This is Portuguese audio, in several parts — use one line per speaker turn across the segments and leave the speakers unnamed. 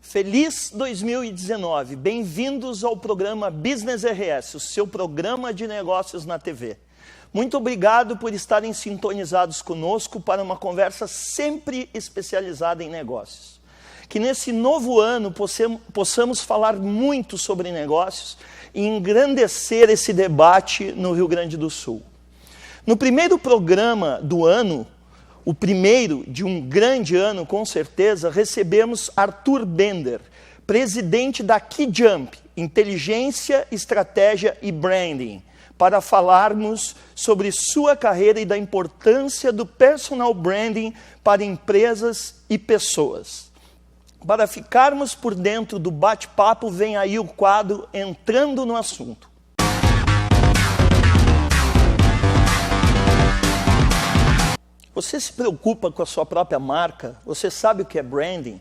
Feliz 2019, bem-vindos ao programa Business RS, o seu programa de negócios na TV. Muito obrigado por estarem sintonizados conosco para uma conversa sempre especializada em negócios. Que nesse novo ano possamos falar muito sobre negócios e engrandecer esse debate no Rio Grande do Sul. No primeiro programa do ano, o primeiro de um grande ano, com certeza, recebemos Arthur Bender, presidente da KeyJump, Inteligência, Estratégia e Branding, para falarmos sobre sua carreira e da importância do personal branding para empresas e pessoas. Para ficarmos por dentro do bate-papo, vem aí o quadro Entrando no Assunto. Você se preocupa com a sua própria marca? Você sabe o que é branding?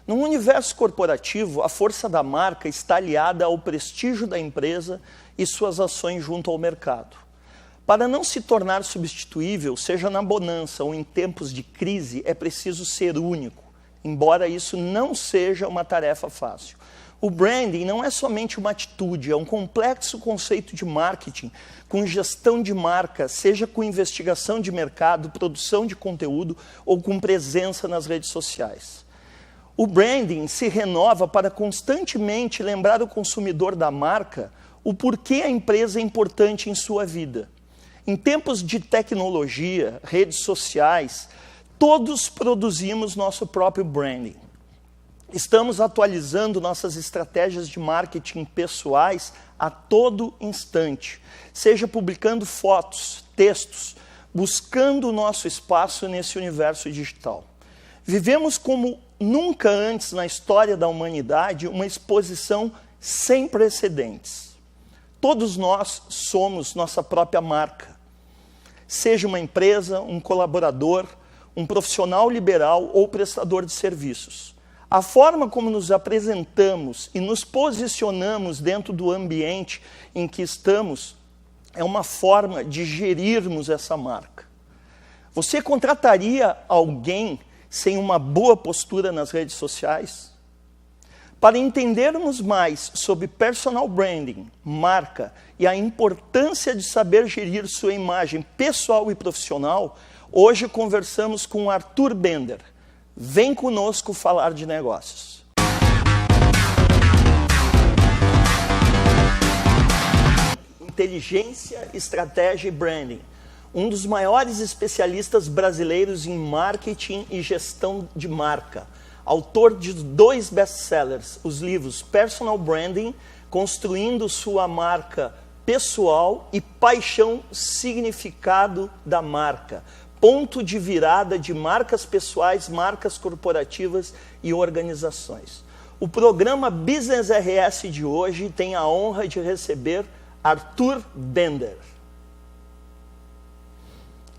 No universo corporativo, a força da marca está aliada ao prestígio da empresa e suas ações junto ao mercado. Para não se tornar substituível, seja na bonança ou em tempos de crise, é preciso ser único, embora isso não seja uma tarefa fácil. O branding não é somente uma atitude, é um complexo conceito de marketing com gestão de marca, seja com investigação de mercado, produção de conteúdo ou com presença nas redes sociais. O branding se renova para constantemente lembrar o consumidor da marca o porquê a empresa é importante em sua vida. Em tempos de tecnologia, redes sociais, todos produzimos nosso próprio branding. Estamos atualizando nossas estratégias de marketing pessoais a todo instante, seja publicando fotos, textos, buscando o nosso espaço nesse universo digital. Vivemos como nunca antes na história da humanidade uma exposição sem precedentes. Todos nós somos nossa própria marca. Seja uma empresa, um colaborador, um profissional liberal ou prestador de serviços. A forma como nos apresentamos e nos posicionamos dentro do ambiente em que estamos é uma forma de gerirmos essa marca. Você contrataria alguém sem uma boa postura nas redes sociais? Para entendermos mais sobre personal branding, marca e a importância de saber gerir sua imagem pessoal e profissional, hoje conversamos com Arthur Bender. Vem conosco falar de negócios. Inteligência, Estratégia e Branding. Um dos maiores especialistas brasileiros em marketing e gestão de marca. Autor de 2 best-sellers, os livros Personal Branding, Construindo Sua Marca Pessoal e Paixão, Significado da Marca. Ponto de virada de marcas pessoais, marcas corporativas e organizações. O programa Business RS de hoje tem a honra de receber Arthur Bender.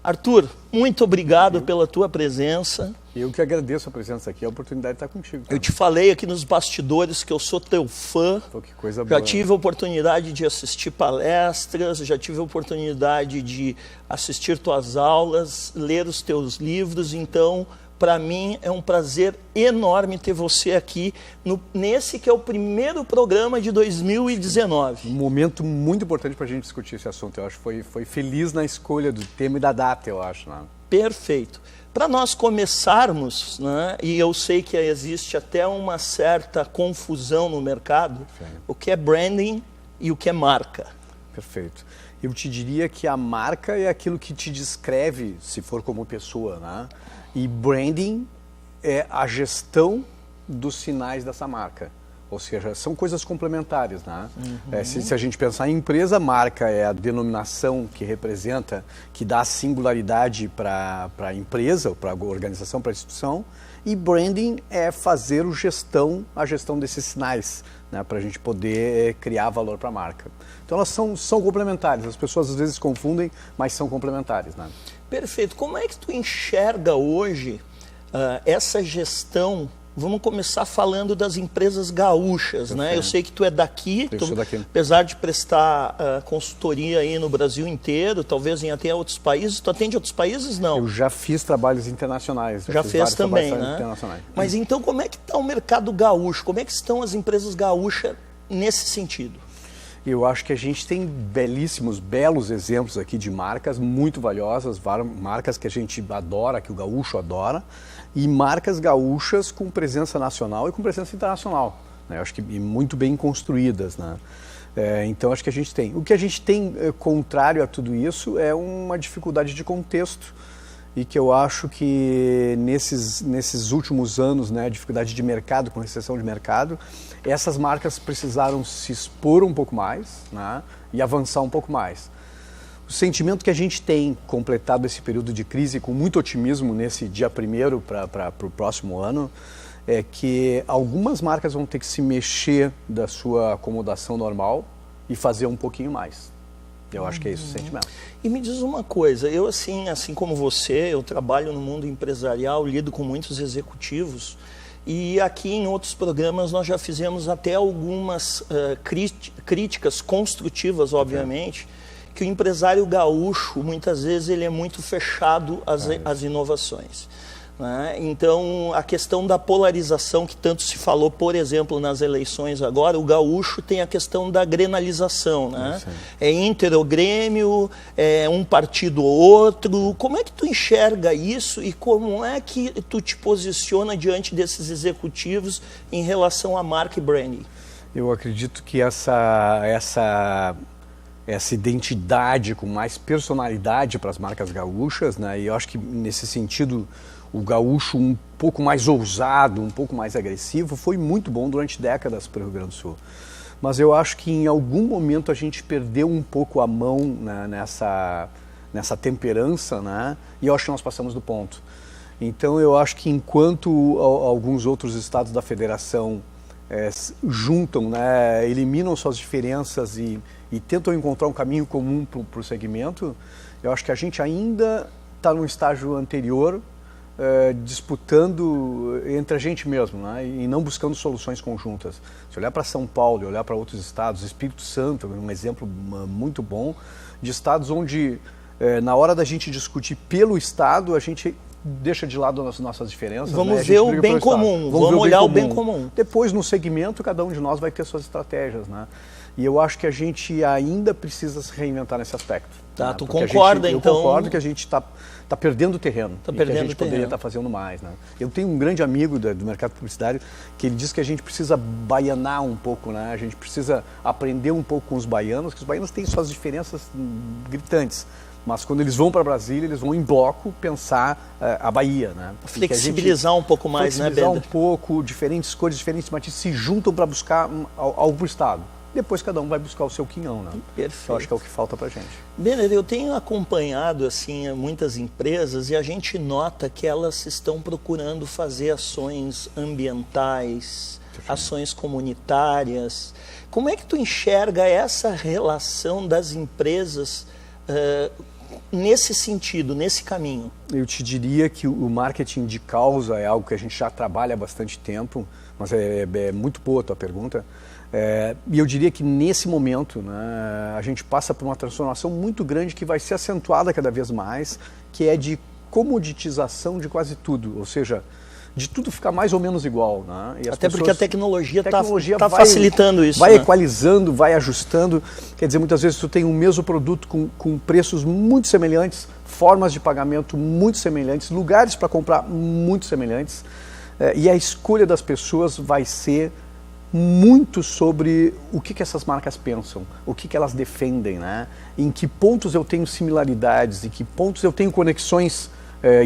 Arthur, muito obrigado pela tua presença.
Eu que agradeço a presença aqui, a oportunidade de estar contigo.
Eu te falei aqui nos bastidores que eu sou teu fã.
Que coisa boa.
Já tive a oportunidade de assistir palestras, já tive a oportunidade de assistir tuas aulas, ler os teus livros. Então, para mim, é um prazer enorme ter você aqui nesse que é o primeiro programa de 2019.
Um momento muito importante para a gente discutir esse assunto. Eu acho que foi feliz na escolha do tema e da data, eu acho. Né?
Perfeito. Para nós começarmos, né, e eu sei que existe até uma certa confusão no mercado, o que é branding e o que é marca.
Perfeito. Eu te diria que a marca é aquilo que te descreve, se for como pessoa, né? E branding é a gestão dos sinais dessa marca. Ou seja, são coisas complementares, né? Uhum. Se a gente pensar em empresa, marca é a denominação que representa, que dá singularidade para a empresa, para a organização, para a instituição. E branding é fazer a gestão desses sinais, né? Para a gente poder criar valor para a marca. Então elas são complementares, as pessoas às vezes confundem, mas são complementares, né?
Perfeito. Como é que tu enxerga hoje essa gestão Vamos começar falando das empresas gaúchas, né? Eu sei que tu é daqui, apesar de prestar consultoria aí no Brasil inteiro, talvez em até outros países. Tu atende outros países, não?
Eu já fiz trabalhos internacionais.
Já fez também, né? Mas então como é que está o mercado gaúcho? Como é que estão as empresas gaúchas nesse sentido?
Eu acho que a gente tem belos exemplos aqui de marcas muito valiosas, marcas que a gente adora, que o gaúcho adora, e marcas gaúchas com presença nacional e com presença internacional, né? Eu acho que muito bem construídas, né? Então acho que a gente tem. O que a gente tem contrário a tudo isso é uma dificuldade de contexto, e que eu acho que nesses últimos anos, né, dificuldade de mercado, com recessão de mercado, essas marcas precisaram se expor um pouco mais, né, e avançar um pouco mais. O sentimento que a gente tem completado esse período de crise com muito otimismo nesse dia 1º para o próximo ano é que algumas marcas vão ter que se mexer da sua acomodação normal e fazer um pouquinho mais. Eu acho que é esse o sentimento.
E me diz uma coisa, eu assim como você, eu trabalho no mundo empresarial, lido com muitos executivos, e aqui em outros programas nós já fizemos até algumas críticas construtivas, obviamente, que o empresário gaúcho, muitas vezes, ele é muito fechado às inovações, né? Então, a questão da polarização que tanto se falou, por exemplo, nas eleições agora, o gaúcho tem a questão da grenalização, né? É Inter ou Grêmio, é um partido ou outro. Como é que tu enxerga isso e como é que tu te posiciona diante desses executivos em relação à marca e branding?
Eu acredito que essa identidade com mais personalidade para as marcas gaúchas, né? E eu acho que nesse sentido o gaúcho um pouco mais ousado, um pouco mais agressivo, foi muito bom durante décadas para o Rio Grande do Sul. Mas eu acho que em algum momento a gente perdeu um pouco a mão, né, nessa temperança, né? E eu acho que nós passamos do ponto. Então eu acho que enquanto alguns outros estados da federação juntam, né, eliminam suas diferenças e tentam encontrar um caminho comum para o segmento, eu acho que a gente ainda está num estágio anterior, disputando entre a gente mesmo, né, e não buscando soluções conjuntas. Se olhar para São Paulo e olhar para outros estados, Espírito Santo é um exemplo muito bom de estados onde, na hora da gente discutir pelo estado, a gente deixa de lado as nossas diferenças.
Vamos,
né?
ver o bem comum, vamos olhar o bem comum.
Depois, no segmento, cada um de nós vai ter suas estratégias, né? E eu acho que a gente ainda precisa se reinventar nesse aspecto.
Tá,
né?
Tu concorda, então?
Eu concordo que a gente está perdendo terreno.
Que a gente
poderia estar fazendo mais, né? Eu tenho um grande amigo do mercado publicitário que ele diz que a gente precisa baianar um pouco, né? A gente precisa aprender um pouco com os baianos, que os baianos têm suas diferenças gritantes. Mas quando eles vão para Brasília, eles vão em bloco pensar a Bahia, né?
Flexibilizar um pouco mais, né, Bender?
Flexibilizar um pouco, diferentes cores, diferentes matizes se juntam para buscar algo para o Estado. Depois cada um vai buscar o seu quinhão, né?
Perfeito.
Eu acho que é o que falta para a gente.
Bender, eu tenho acompanhado assim muitas empresas e a gente nota que elas estão procurando fazer ações ambientais, ações comunitárias. Como é que tu enxerga essa relação das empresas nesse sentido, nesse caminho? Eu
te diria que o marketing de causa é algo que a gente já trabalha há bastante tempo, mas é muito boa a tua pergunta. E eu diria que nesse momento, né, a gente passa por uma transformação muito grande que vai ser acentuada cada vez mais, que é de comoditização de quase tudo, ou seja, de tudo ficar mais ou menos igual, né? E
até porque a tecnologia está facilitando isso.
Vai, né, equalizando, vai ajustando. Quer dizer, muitas vezes tu tem o mesmo produto com preços muito semelhantes, formas de pagamento muito semelhantes, lugares para comprar muito semelhantes. E a escolha das pessoas vai ser muito sobre o que essas marcas pensam, o que elas defendem, né? Em que pontos eu tenho similaridades, em que pontos eu tenho conexões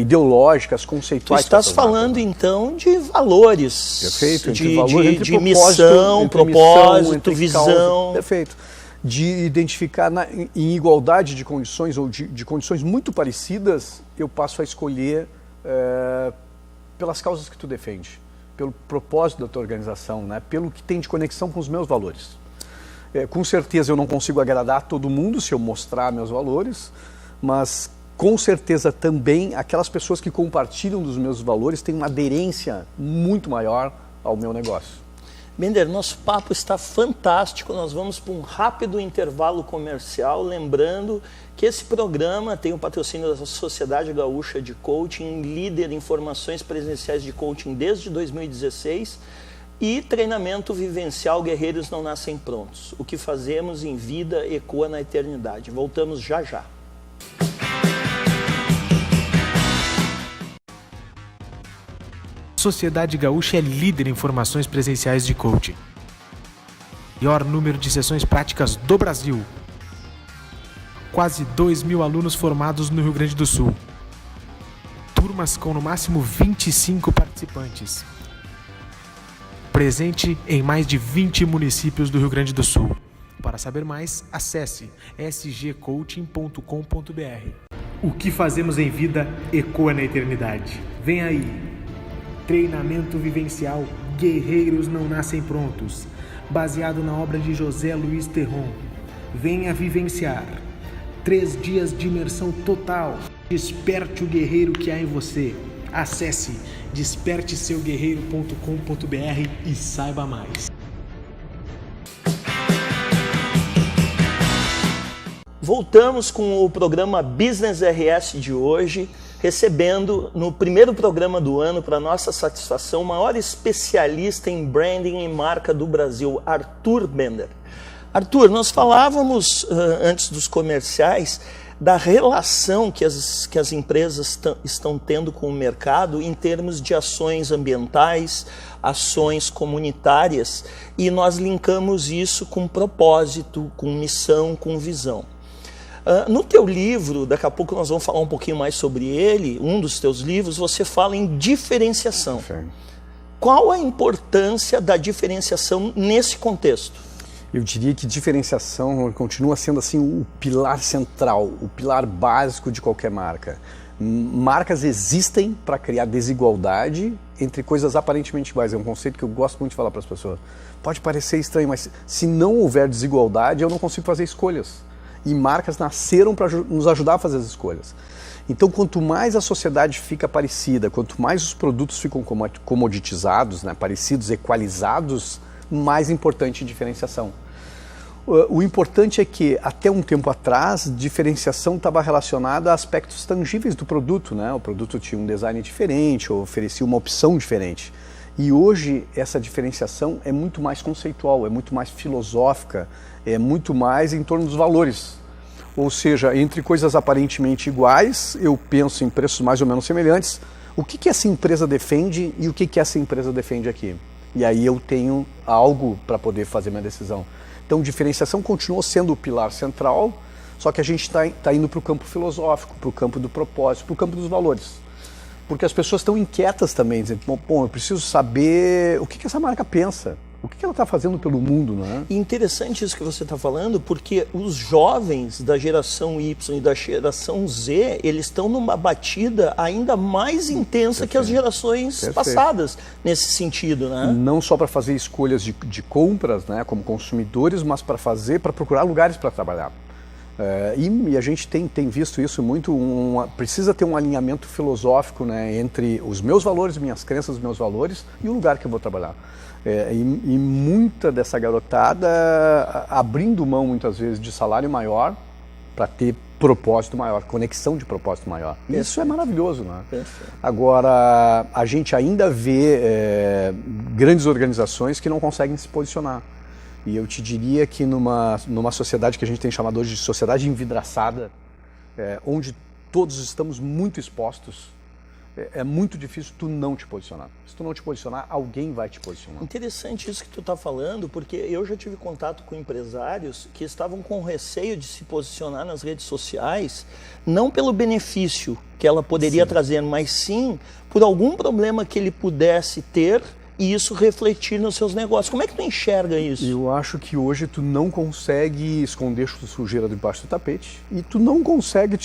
ideológicas, conceituais.
Tu estás falando, então, de valores.
Perfeito.
De missão, propósito, visão.
Causa. Perfeito. De identificar em igualdade de condições ou de condições muito parecidas, eu passo a escolher pelas causas que tu defende, pelo propósito da tua organização, né? Pelo que tem de conexão com os meus valores. Com certeza eu não consigo agradar todo mundo se eu mostrar meus valores, mas com certeza também aquelas pessoas que compartilham dos meus valores têm uma aderência muito maior ao meu negócio.
Bender, nosso papo está fantástico, nós vamos para um rápido intervalo comercial, lembrando que esse programa tem o patrocínio da Sociedade Gaúcha de Coaching, líder em formações presenciais de coaching desde 2016, e treinamento vivencial Guerreiros Não Nascem Prontos. O que fazemos em vida ecoa na eternidade. Voltamos já já.
Sociedade Gaúcha é líder em formações presenciais de coaching. Maior número de sessões práticas do Brasil. Quase 2.000 alunos formados no Rio Grande do Sul. Turmas com no máximo 25 participantes. Presente em mais de 20 municípios do Rio Grande do Sul. Para saber mais, acesse sgcoaching.com.br. O que fazemos em vida ecoa na eternidade. Vem aí! Treinamento vivencial Guerreiros Não Nascem Prontos, baseado na obra de José Luiz Terron. Venha vivenciar 3 dias de imersão total. Desperte o guerreiro que há em você. Acesse desperteseuguerreiro.com.br e saiba mais.
Voltamos com o programa Business RS de hoje, recebendo no primeiro programa do ano, para nossa satisfação, o maior especialista em branding e marca do Brasil, Arthur Bender. Arthur, nós falávamos antes dos comerciais da relação que as empresas estão tendo com o mercado em termos de ações ambientais, ações comunitárias, e nós linkamos isso com propósito, com missão, com visão. No teu livro, daqui a pouco nós vamos falar um pouquinho mais sobre ele, um dos teus livros, você fala em diferenciação.
Sim.
Qual a importância da diferenciação nesse contexto?
Eu diria que diferenciação continua sendo assim o pilar central, o pilar básico de qualquer marca. Marcas existem para criar desigualdade entre coisas aparentemente iguais. É um conceito que eu gosto muito de falar para as pessoas. Pode parecer estranho, mas se não houver desigualdade, eu não consigo fazer escolhas. E marcas nasceram para nos ajudar a fazer as escolhas. Então, quanto mais a sociedade fica parecida, quanto mais os produtos ficam comoditizados, né, parecidos, equalizados, mais importante a diferenciação. O importante é que, até um tempo atrás, diferenciação estava relacionada a aspectos tangíveis do produto, né? O produto tinha um design diferente, ou oferecia uma opção diferente. E hoje, essa diferenciação é muito mais conceitual, é muito mais filosófica, é muito mais em torno dos valores. Ou seja, entre coisas aparentemente iguais, eu penso em preços mais ou menos semelhantes. O que essa empresa defende e o que essa empresa defende aqui? E aí eu tenho algo para poder fazer minha decisão. Então, diferenciação continuou sendo o pilar central, só que a gente está indo para o campo filosófico, para o campo do propósito, para o campo dos valores. Porque as pessoas estão inquietas também, dizendo, bom, eu preciso saber o que essa marca pensa, o que ela está fazendo pelo mundo, não é?
E interessante isso que você está falando, porque os jovens da geração Y e da geração Z, eles estão numa batida ainda mais intensa que as gerações passadas, nesse sentido, né?
Não só para fazer escolhas de compras, né, como consumidores, mas para procurar lugares para trabalhar. E a gente tem visto isso muito, precisa ter um alinhamento filosófico, né, entre os meus valores, minhas crenças, os meus valores e o lugar que eu vou trabalhar. E muita dessa garotada abrindo mão muitas vezes de salário maior para ter propósito maior, conexão de propósito maior. Isso é maravilhoso, né? Agora, a gente ainda vê grandes organizações que não conseguem se posicionar. E eu te diria que numa sociedade que a gente tem chamado hoje de sociedade envidraçada, onde todos estamos muito expostos, é muito difícil tu não te posicionar. Se tu não te posicionar, alguém vai te posicionar.
Interessante isso que tu está falando, porque eu já tive contato com empresários que estavam com receio de se posicionar nas redes sociais, não pelo benefício que ela poderia trazer, mas sim por algum problema que ele pudesse ter e isso refletir nos seus negócios. Como é que tu enxerga isso?
Eu acho que hoje tu não consegue esconder sujeira debaixo do tapete e tu não consegue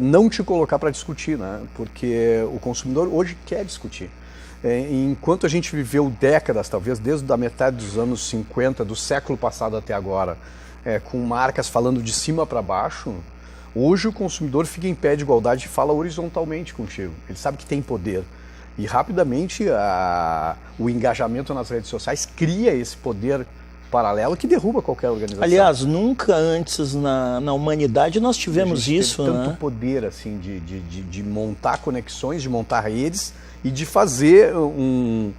não te colocar para discutir, né? Porque o consumidor hoje quer discutir. Enquanto a gente viveu décadas, talvez desde a metade dos anos 50, do século passado até agora, com marcas falando de cima para baixo, Hoje o consumidor fica em pé de igualdade e fala horizontalmente contigo. Ele sabe que tem poder. E rapidamente o engajamento nas redes sociais cria esse poder paralelo que derruba qualquer organização.
Aliás, nunca antes na humanidade nós tivemos isso,
teve tanto poder assim, de montar conexões, de montar redes e de fazer um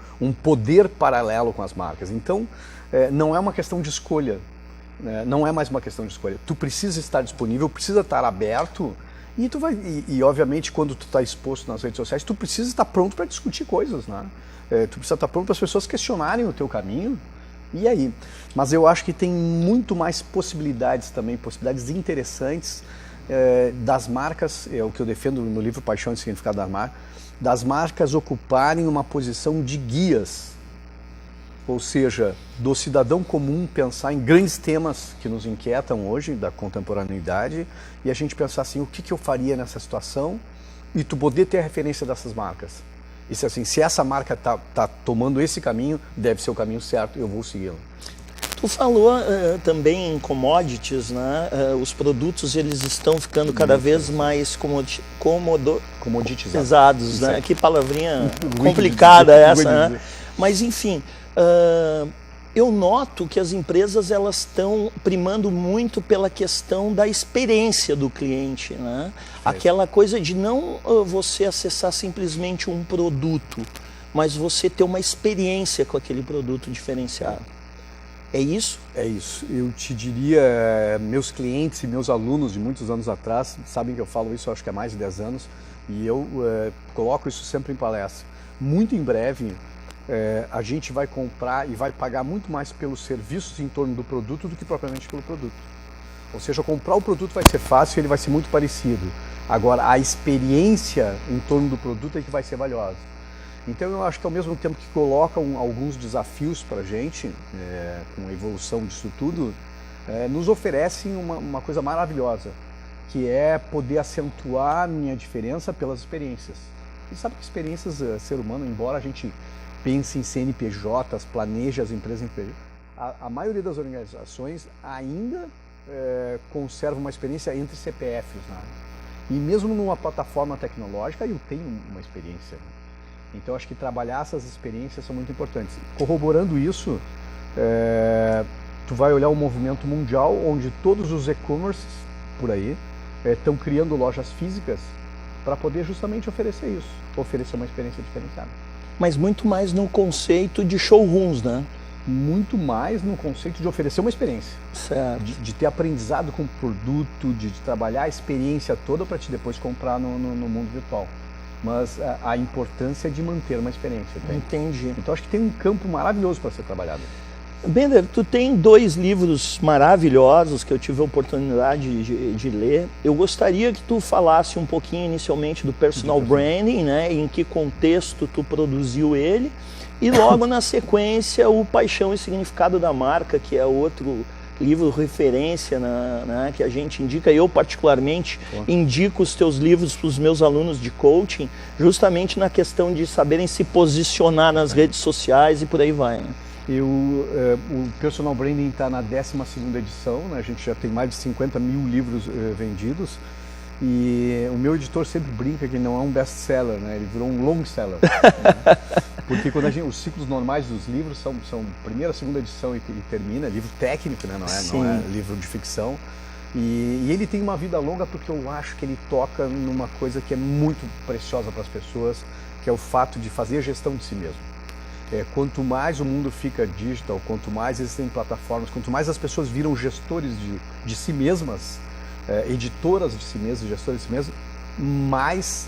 poder paralelo com as marcas. Então, não é uma questão de escolha. Não é mais uma questão de escolha. Tu precisa estar disponível, precisa estar aberto e tu vai e obviamente quando tu está exposto nas redes sociais, tu precisa estar pronto para discutir coisas, né? Tu precisa estar pronto para as pessoas questionarem o teu caminho. E aí? Mas eu acho que tem muito mais possibilidades também, possibilidades interessantes das marcas, é o que eu defendo no livro Paixão e Significado das marcas ocuparem uma posição de guias. Ou seja, do cidadão comum pensar em grandes temas que nos inquietam hoje, da contemporaneidade, e a gente pensar assim, o que eu faria nessa situação, e tu poder ter a referência dessas marcas. E se, assim, se essa marca tá tomando esse caminho, deve ser o caminho certo, eu vou segui-lo.
Tu falou também em commodities, né? Os produtos eles estão ficando cada vez mais comoditizados, né? Que palavrinha complicada essa, né? Mas enfim, eu noto que as empresas elas estão primando muito pela questão da experiência do cliente, né? Aquela coisa de não você acessar simplesmente um produto, mas você ter uma experiência com aquele produto diferenciado. É isso?
É isso. Eu te diria, meus clientes e meus alunos de muitos anos atrás sabem que eu falo isso, acho que há mais de 10 anos, e eu coloco isso sempre em palestra. Muito em breve, a gente vai comprar e vai pagar muito mais pelos serviços em torno do produto do que propriamente pelo produto. Ou seja, comprar o produto vai ser fácil e ele vai ser muito parecido. Agora, a experiência em torno do produto é que vai ser valiosa. Então eu acho que ao mesmo tempo que colocam alguns desafios para a gente, com a evolução disso tudo, nos oferecem uma coisa maravilhosa, que é poder acentuar a minha diferença pelas experiências. E sabe que experiências, ser humano, embora a gente pense em CNPJs, planeje as empresas em CNPJ, a maioria das organizações ainda conserva uma experiência entre CPFs, né? E mesmo numa plataforma tecnológica eu tenho uma experiência. Então acho que trabalhar essas experiências são muito importantes. Corroborando isso, tu vai olhar um movimento mundial onde todos os e-commerces por aí estão criando lojas físicas para poder justamente oferecer isso, oferecer uma experiência diferenciada.
Mas muito mais no conceito de showrooms, né?
Muito mais no conceito de oferecer uma experiência.
Certo.
De ter aprendizado com o produto, de trabalhar a experiência toda para te depois comprar no mundo virtual. Mas a importância de manter uma experiência. Tem?
Entendi.
Então acho que tem um campo maravilhoso para ser trabalhado.
Bender, tu tem 2 livros maravilhosos que eu tive a oportunidade de ler. Eu gostaria que tu falasse um pouquinho inicialmente do Personal Branding, né? Em que contexto tu produziu ele. E logo na sequência o Paixão e Significado da Marca, que é outro livro referência, né, que a gente indica. Eu particularmente indico os teus livros para os meus alunos de coaching, justamente na questão de saberem se posicionar nas redes sociais e por aí vai, né?
O Personal Branding está na 12ª edição, né? A gente já tem mais de 50 mil livros vendidos e o meu editor sempre brinca que não é um best-seller, né? Ele virou um long-seller. Né? Porque quando os ciclos normais dos livros são primeira, segunda edição e termina, livro técnico, né? Não é livro de ficção. E ele tem uma vida longa porque eu acho que ele toca numa coisa que é muito preciosa para as pessoas, que é o fato de fazer a gestão de si mesmo. Quanto mais o mundo fica digital, quanto mais existem plataformas, quanto mais as pessoas viram gestores de si mesmas, editoras de si mesmas, gestores de si mesmas, mais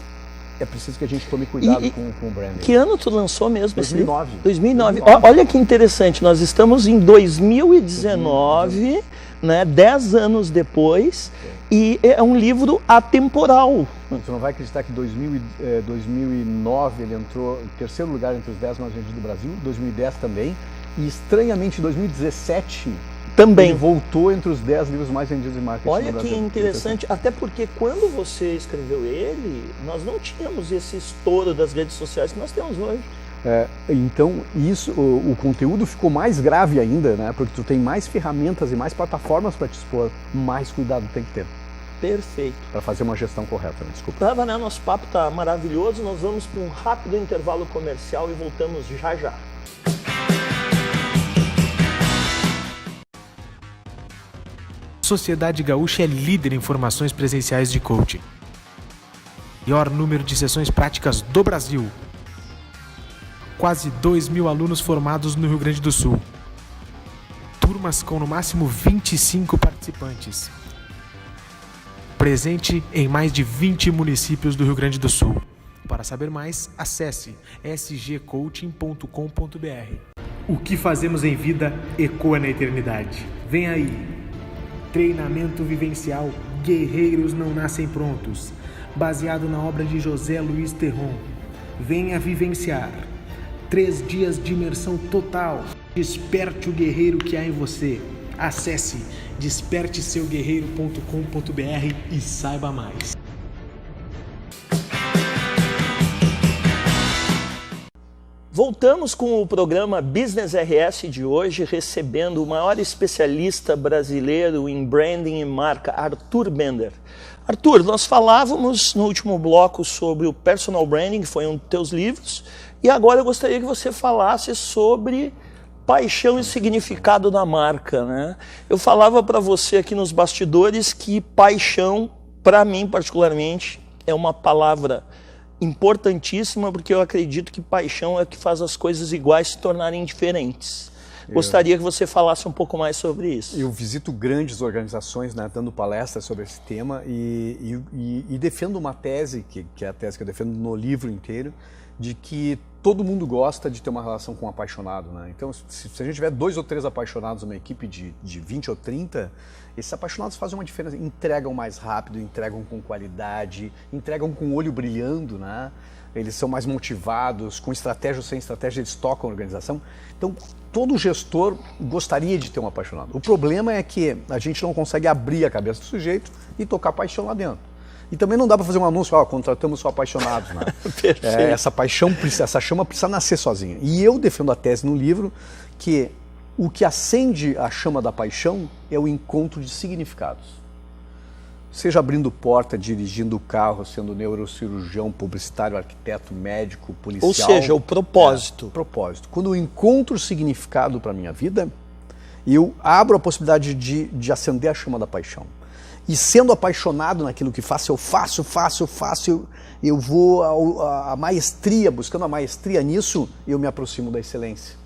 é preciso que a gente tome cuidado com o branding.
Que ano tu lançou mesmo?
2009.
2009. Olha que interessante, nós estamos em 2019, né, 10 anos depois, e é um livro atemporal.
Você não vai acreditar que em 2009 ele entrou em 3º lugar entre os 10 mais vendidos do Brasil, 2010 também, e estranhamente em 2017
também
ele voltou entre os 10 livros mais vendidos em marketing.
Olha que interessante, até porque quando você escreveu ele, nós não tínhamos esse estouro das redes sociais que nós temos hoje.
Então isso, o conteúdo ficou mais grave ainda, né? Porque tu tem mais ferramentas e mais plataformas para te expor, mais cuidado tem que ter.
Perfeito.
Para fazer uma gestão correta, desculpa.
Né? Nosso papo está maravilhoso, nós vamos para um rápido intervalo comercial e voltamos já já.
Sociedade Gaúcha é líder em formações presenciais de coaching. Maior número de sessões práticas do Brasil. Quase 2.000 alunos formados no Rio Grande do Sul. Turmas com no máximo 25 participantes. Presente em mais de 20 municípios do Rio Grande do Sul. Para saber mais, acesse sgcoaching.com.br. O que fazemos em vida ecoa na eternidade. Vem aí! Treinamento vivencial Guerreiros Não Nascem Prontos, baseado na obra de José Luiz Terron. Venha vivenciar 3 dias de imersão total. Desperte o guerreiro que há em você. Acesse desperteseuguerreiro.com.br e saiba mais.
Voltamos com o programa Business RS de hoje, recebendo o maior especialista brasileiro em branding e marca, Arthur Bender. Arthur, nós falávamos no último bloco sobre o personal branding, que foi um dos teus livros, e agora eu gostaria que você falasse sobre paixão e significado da marca, né? Eu falava para você aqui nos bastidores que paixão, para mim particularmente, é uma palavra importantíssima, porque eu acredito que paixão é o que faz as coisas iguais se tornarem diferentes. Gostaria que você falasse um pouco mais sobre isso.
Eu visito grandes organizações, né, dando palestras sobre esse tema e defendo uma tese, que é a tese que eu defendo no livro inteiro, de que todo mundo gosta de ter uma relação com um apaixonado, né? Então, se a gente tiver 2 ou 3 apaixonados numa equipe de 20 ou 30, esses apaixonados fazem uma diferença, entregam mais rápido, entregam com qualidade, entregam com o olho brilhando, né? Eles são mais motivados, com estratégia ou sem estratégia, eles tocam a organização. Então, todo gestor gostaria de ter um apaixonado. O problema é que a gente não consegue abrir a cabeça do sujeito e tocar paixão lá dentro. E também não dá para fazer um anúncio, contratamos só apaixonados, né? Essa paixão, essa chama precisa nascer sozinha. E eu defendo a tese no livro que o que acende a chama da paixão é o encontro de significados. Seja abrindo porta, dirigindo o carro, sendo neurocirurgião, publicitário, arquiteto, médico, policial.
Ou seja, o propósito.
Propósito. Quando eu encontro significado para a minha vida, eu abro a possibilidade de acender a chama da paixão. E sendo apaixonado naquilo que faço, eu faço, eu vou à maestria, buscando a maestria nisso, eu me aproximo da excelência.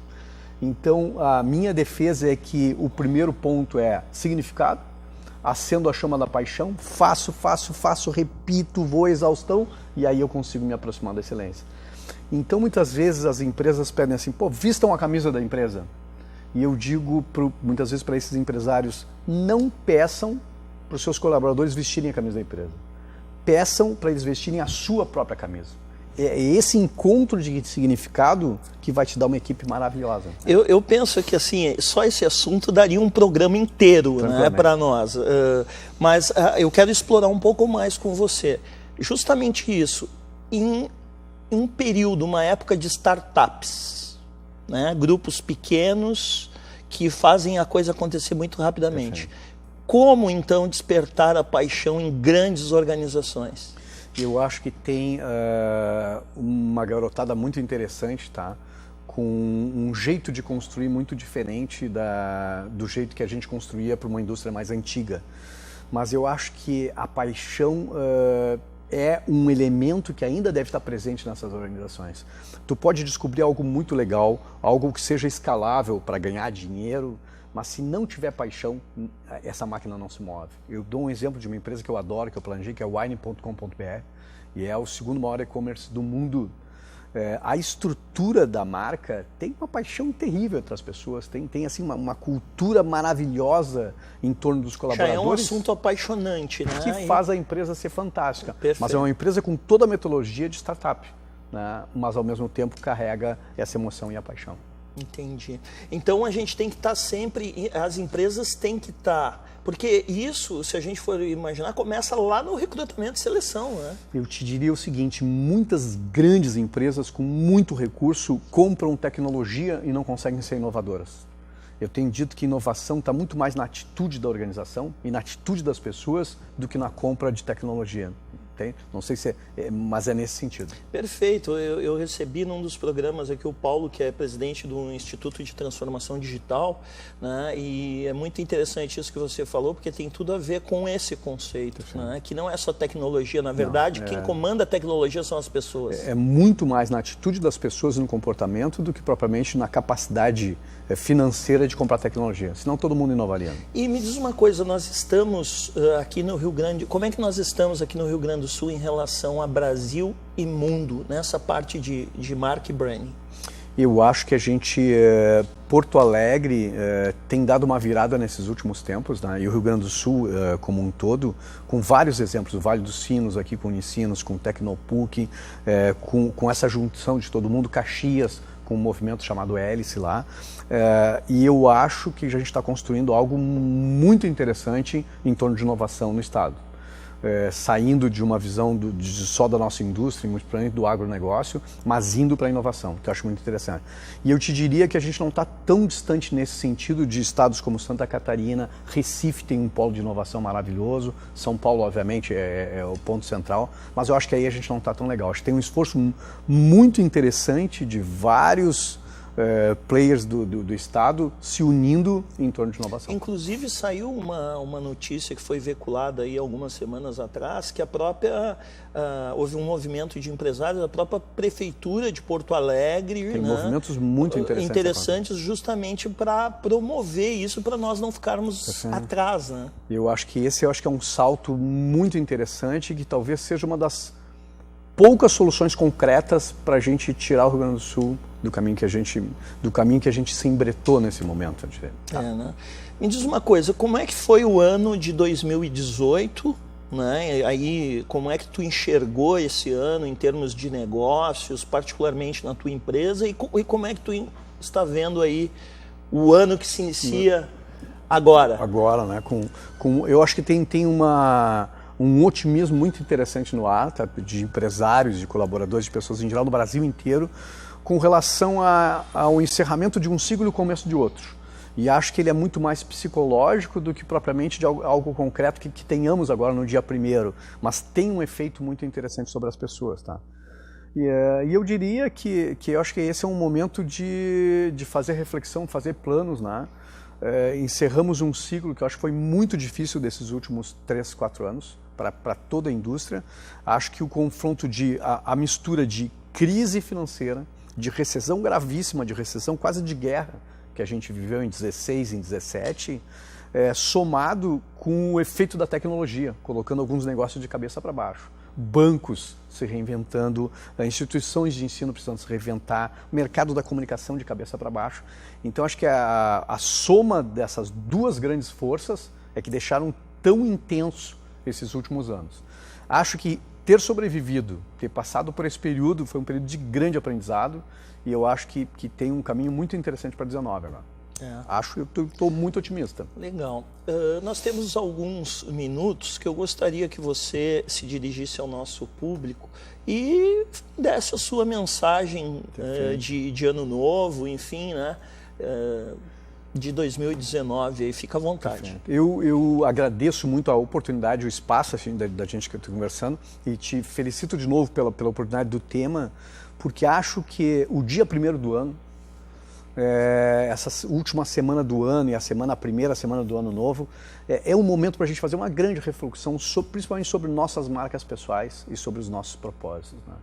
Então, a minha defesa é que o primeiro ponto é significado, acendo a chama da paixão, faço, repito, vou à exaustão, e aí eu consigo me aproximar da excelência. Então, muitas vezes as empresas pedem assim, vistam a camisa da empresa. E eu digo, muitas vezes para esses empresários, não peçam para os seus colaboradores vestirem a camisa da empresa. Peçam para eles vestirem a sua própria camisa. É esse encontro de significado que vai te dar uma equipe maravilhosa.
Eu penso que assim, só esse assunto daria um programa inteiro, né, para nós. Mas eu quero explorar um pouco mais com você. Justamente isso. Em um período, uma época de startups, né, grupos pequenos que fazem a coisa acontecer muito rapidamente. Perfeito. Como, então, despertar a paixão em grandes organizações?
Eu acho que tem uma garotada muito interessante, tá? Com um jeito de construir muito diferente do jeito que a gente construía para uma indústria mais antiga. Mas eu acho que a paixão é um elemento que ainda deve estar presente nessas organizações. Tu pode descobrir algo muito legal, algo que seja escalável para ganhar dinheiro, mas se não tiver paixão, essa máquina não se move. Eu dou um exemplo de uma empresa que eu adoro, que eu planejei, que é o wine.com.br, e é o segundo maior e-commerce do mundo. A estrutura da marca tem uma paixão terrível entre as pessoas, tem assim, uma cultura maravilhosa em torno dos colaboradores.
Já é um assunto apaixonante, né?
Que faz a empresa ser fantástica.
Perfeito.
Mas é uma empresa com toda a metodologia de startup, né? Mas ao mesmo tempo carrega essa emoção e a paixão.
Entendi. Então a gente tem que estar sempre, as empresas têm que estar, porque isso, se a gente for imaginar, começa lá no recrutamento e seleção, né?
Eu te diria o seguinte, muitas grandes empresas com muito recurso compram tecnologia e não conseguem ser inovadoras. Eu tenho dito que inovação está muito mais na atitude da organização e na atitude das pessoas do que na compra de tecnologia. Não sei se mas é nesse sentido.
Perfeito. Eu recebi num dos programas aqui o Paulo, que é presidente do Instituto de Transformação Digital, né? E é muito interessante isso que você falou, porque tem tudo a ver com esse conceito, né? Que não é só tecnologia, na verdade, quem comanda a tecnologia são as pessoas.
É muito mais na atitude das pessoas e no comportamento do que propriamente na capacidade financeira de comprar tecnologia. Senão todo mundo inovaria.
E me diz uma coisa, nós estamos aqui no Rio Grande, como é que nós estamos aqui no Rio Grande do Sul em relação a Brasil e mundo, nessa parte de marca e branding?
Eu acho que a gente, Porto Alegre, tem dado uma virada nesses últimos tempos, né? E o Rio Grande do Sul como um todo, com vários exemplos, o Vale dos Sinos aqui com Unicinos, com Tecnopuc, com essa junção de todo mundo, Caxias, com um movimento chamado Hélice lá, e eu acho que a gente está construindo algo muito interessante em torno de inovação no Estado. Saindo de uma visão só da nossa indústria, muito provavelmente do agronegócio, mas indo para a inovação, que eu acho muito interessante. E eu te diria que a gente não está tão distante nesse sentido de estados como Santa Catarina, Recife tem um polo de inovação maravilhoso, São Paulo, obviamente, é o ponto central, mas eu acho que aí a gente não está tão legal. Acho que tem um esforço muito interessante de vários players do Estado se unindo em torno de inovação.
Inclusive saiu uma notícia que foi veiculada aí algumas semanas atrás, que houve um movimento de empresários, a própria Prefeitura de Porto Alegre,
tem movimentos muito
interessantes justamente para promover isso, para nós não ficarmos atrás, né?
Eu acho que esse é um salto muito interessante, que talvez seja uma das poucas soluções concretas para a gente tirar o Rio Grande do Sul do caminho que a gente se embretou nesse momento.
Né? Me diz uma coisa, como é que foi o ano de 2018, né? Aí, como é que tu enxergou esse ano em termos de negócios, particularmente na tua empresa, e como é que tu está vendo aí o ano que se inicia agora?
Agora, né? Eu acho que tem um otimismo muito interessante no ar, tá? De empresários, de colaboradores, de pessoas em geral do Brasil inteiro, com relação ao encerramento de um ciclo e o começo de outro. E acho que ele é muito mais psicológico do que propriamente de algo concreto que tenhamos agora no dia 1º, mas tem um efeito muito interessante sobre as pessoas, tá? E eu diria que eu acho que esse é um momento de fazer reflexão, fazer planos, né? Encerramos um ciclo que eu acho que foi muito difícil desses últimos 3, 4 anos para toda a indústria. Acho que o confronto a mistura de crise financeira, de recessão gravíssima, de recessão quase de guerra, que a gente viveu em 16, em 17, somado com o efeito da tecnologia, colocando alguns negócios de cabeça para baixo. Bancos se reinventando, instituições de ensino precisando se reinventar, mercado da comunicação de cabeça para baixo. Então acho que a soma dessas duas grandes forças é que deixaram tão intenso esses últimos anos. Acho que ter sobrevivido, ter passado por esse período, foi um período de grande aprendizado, e eu acho que tem um caminho muito interessante para 2019 agora. Eu estou muito otimista.
Legal. Nós temos alguns minutos que eu gostaria que você se dirigisse ao nosso público e desse a sua mensagem de ano novo, enfim, né? De 2019, aí fica à vontade.
Eu agradeço muito a oportunidade, o espaço assim, da gente que eu estou conversando, e te felicito de novo pela oportunidade do tema, porque acho que o dia 1º do ano, essa última semana do ano e a primeira semana do ano novo, é um momento para a gente fazer uma grande reflexão, principalmente sobre nossas marcas pessoais e sobre os nossos propósitos, né?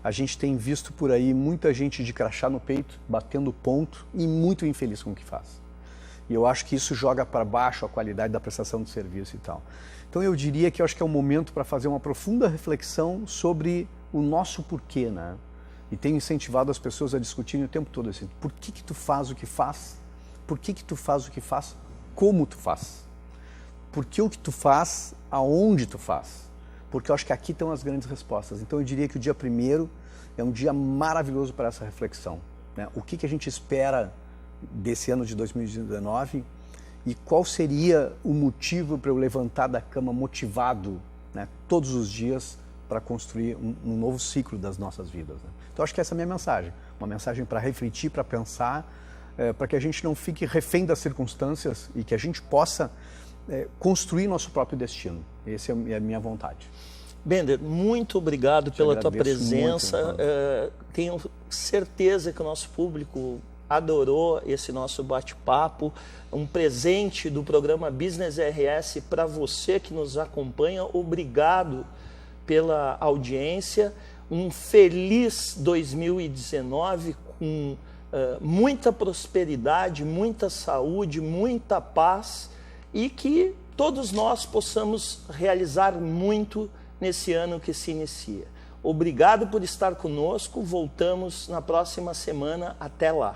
A gente tem visto por aí muita gente de crachá no peito, batendo ponto e muito infeliz com o que faz. E eu acho que isso joga para baixo a qualidade da prestação de serviço e tal. Então eu diria que eu acho que é um momento para fazer uma profunda reflexão sobre o nosso porquê, né? E tenho incentivado as pessoas a discutirem o tempo todo assim, por que tu faz o que faz? Por que tu faz o que faz? Como tu faz? Por que o que tu faz? Aonde tu faz? Porque eu acho que aqui estão as grandes respostas. Então eu diria que o dia 1º é um dia maravilhoso para essa reflexão, né? O que a gente espera desse ano de 2019 e qual seria o motivo para eu levantar da cama motivado, né, todos os dias para construir um novo ciclo das nossas vidas, né? Então acho que essa é a minha mensagem, uma mensagem para refletir, para pensar para que a gente não fique refém das circunstâncias e que a gente possa construir nosso próprio destino. Essa é a minha vontade.
Bender, muito obrigado pela tua presença.
Muito,
tenho certeza que o nosso público adorou esse nosso bate-papo. Um presente do programa Business RS para você que nos acompanha. Obrigado pela audiência. Um feliz 2019 com muita prosperidade, muita saúde, muita paz e que todos nós possamos realizar muito nesse ano que se inicia. Obrigado por estar conosco. Voltamos na próxima semana. Até lá.